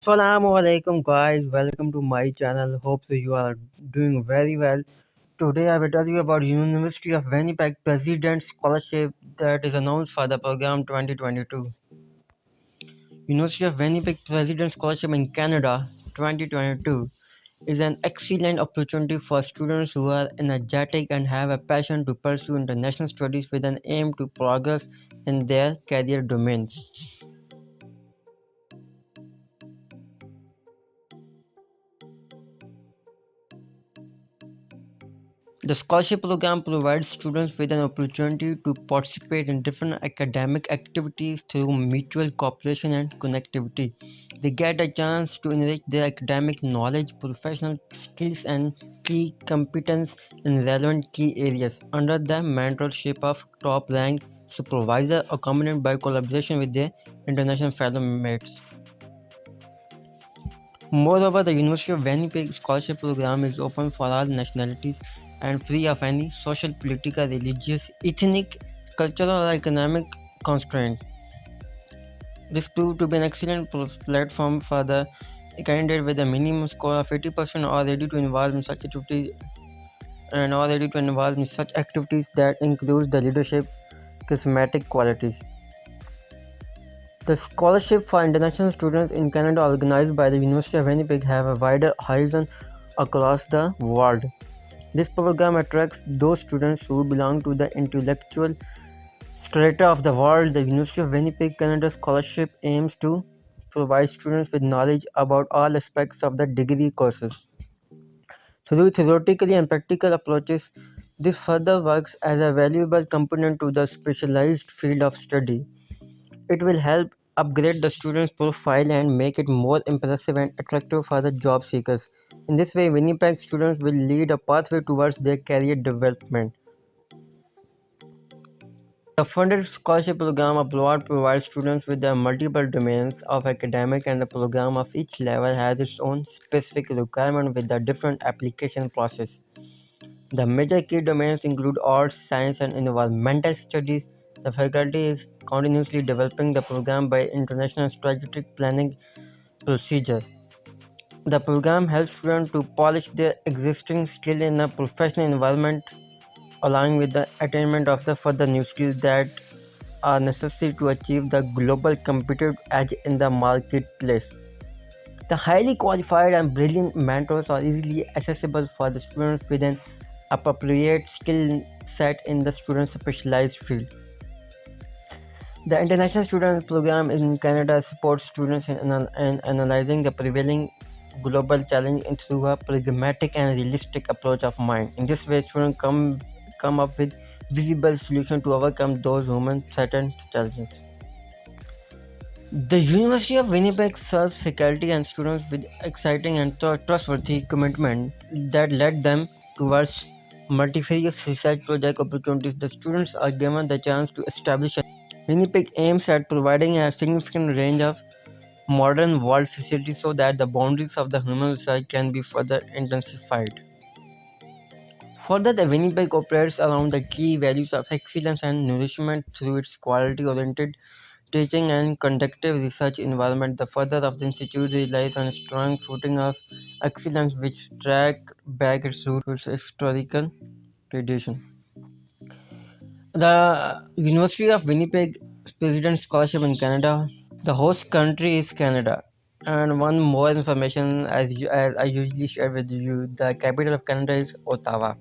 Assalamu alaikum guys, welcome to my channel. Hope so you are doing very well. Today I will tell you about University of Winnipeg President Scholarship that is announced for the program 2022. University of Winnipeg President Scholarship in Canada 2022 is an excellent opportunity for students who are energetic and have a passion to pursue international studies with an aim to progress in their career domains. The scholarship program provides students with an opportunity to participate in different academic activities through mutual cooperation and connectivity. They get a chance to enrich their academic knowledge, professional skills, and key competence in relevant key areas under the mentorship of top-ranked supervisor, accompanied by collaboration with their international fellow mates. Moreover, the University of Winnipeg scholarship program is open for all nationalities and free of any social, political, religious, ethnic, cultural, or economic constraint. This proved to be an excellent platform for the candidate with a minimum score of 80% or ready to involve in such activities that includes the leadership charismatic qualities. The scholarship for international students in Canada organized by the University of Winnipeg have a wider horizon across the world. This program attracts those students who belong to the intellectual strata of the world. The University of Winnipeg Canada Scholarship aims to provide students with knowledge about all aspects of the degree courses. Through theoretical and practical approaches, this further works as a valuable component to the specialized field of study. It will help upgrade the student's profile and make it more impressive and attractive for the job seekers. In this way, Winnipeg students will lead a pathway towards their career development. The funded scholarship program abroad provides students with the multiple domains of academic, and the program of each level has its own specific requirement with the different application process. The major key domains include arts, science, and environmental studies. The faculty is continuously developing the program by international strategic planning procedure. The program helps students to polish their existing skill in a professional environment, along with the attainment of the further new skills that are necessary to achieve the global competitive edge in the marketplace. The highly qualified and brilliant mentors are easily accessible for the students with an appropriate skill set in the student's specialized field. The International Student Program in Canada supports students in analyzing the prevailing global challenge through a pragmatic and realistic approach of mind. In this way, students come up with visible solutions to overcome those human-threatened challenges. The University of Winnipeg serves faculty and students with exciting and trustworthy commitment that led them towards multifarious research project opportunities. The students are given the chance to establish a Winnipeg aims at providing a significant range of modern world facilities so that the boundaries of the human research can be further intensified. Further, the Winnipeg operates around the key values of excellence and nourishment through its quality-oriented teaching and conductive research environment. The further of the institute relies on a strong footing of excellence which track back its roots to its historical tradition. The University of Winnipeg President Scholarship in Canada. The host country is Canada. And one more information as I usually share with you, the capital of Canada is Ottawa.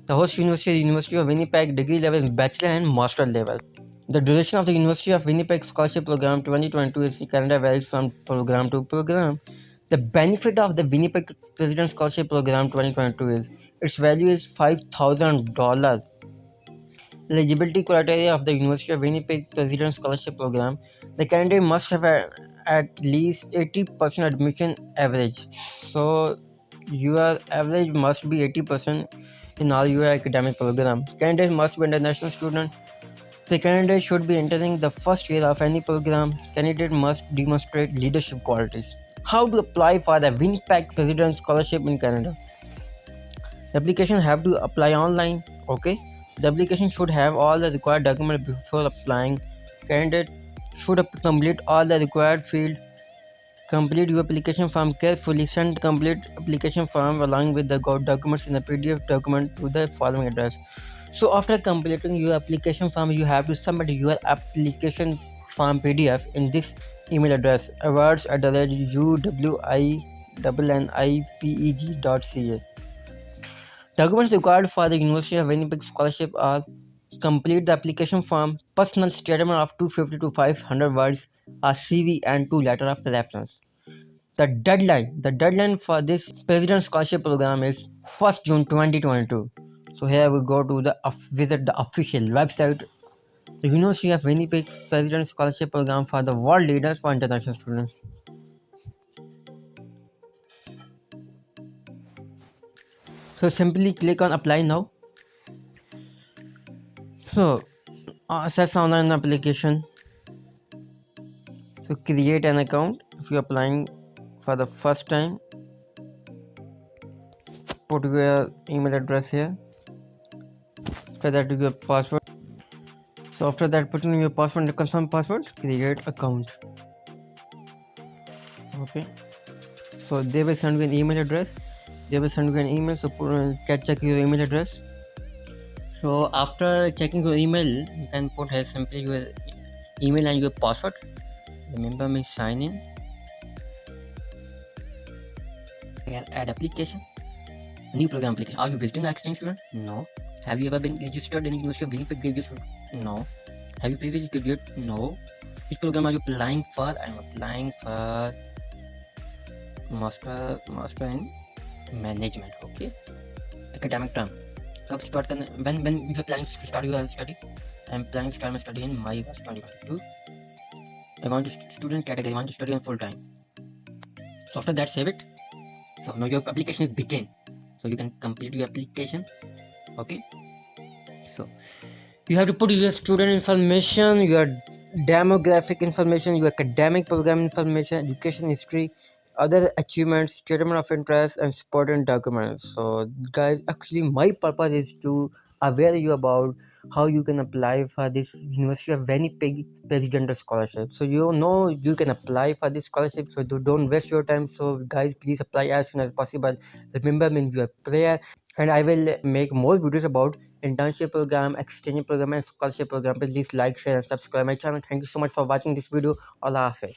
The host university is University of Winnipeg, degree level is bachelor and master level. The duration of the University of Winnipeg Scholarship Program 2022 is Canada varies from program to program. The benefit of the Winnipeg President Scholarship Program 2022 is its value is $5,000. Eligibility criteria of the University of Winnipeg President Scholarship Program: the candidate must have at least 80% admission average. So your average must be 80% in all your academic program. Candidate must be international student. The candidate should be entering the first year of any program. Candidate must demonstrate leadership qualities. How to apply for the Winnipeg President Scholarship in Canada? The application have to apply online. Okay. The application should have all the required documents before applying. Candidate should complete all the required field. Complete your application form carefully. Send complete application form along with the documents in a PDF document to the following address. So after completing your application form, you have to submit your application form PDF in this email address: awards@uwinipeg.ca. Documents required for the University of Winnipeg scholarship are: complete the application form, personal statement of 250 to 500 words, a CV, and two letters of reference. The deadline for this President Scholarship Program is 1st June 2022. So here we go to the visit the official website. The University of Winnipeg President Scholarship Program for the world leaders for international students. So simply click on apply now. So access online application. So create an account if you're applying for the first time. Put your email address here. After that, your password. So after that, put in your password and confirm password. Create account. Okay. So they will send you an email address. They will send you an email. So check your email address. So after checking your email, you can put here simply your email and your password. Remember me, sign in. Add application. New program application. Are you visiting the exchange student? No. Have you ever been registered in the University of Winnipeg previous? No. Have you previously graduated? No. Which program are you applying for? I'm applying for master in management. Okay. Academic term. कब start करना? When you are planning to start your study? I'm planning to start my study in May 2022. I want to student category. I want to study on full time. So after that, save it. So now your application is begin. So you can complete your application. Okay. So you have to put your student information, your demographic information, your academic program information, education history, other achievements, statement of interest, and supporting documents. So guys, actually my purpose is to aware you about how you can apply for this University of Winnipeg presidential scholarship. So you know you can apply for this scholarship, so don't waste your time. So guys, please apply as soon as possible. Remember me in your prayer, and I will make more videos about internship program, exchange program, and scholarship program. Please like, share, and subscribe my channel. Thank you so much for watching this video. Allah Hafiz.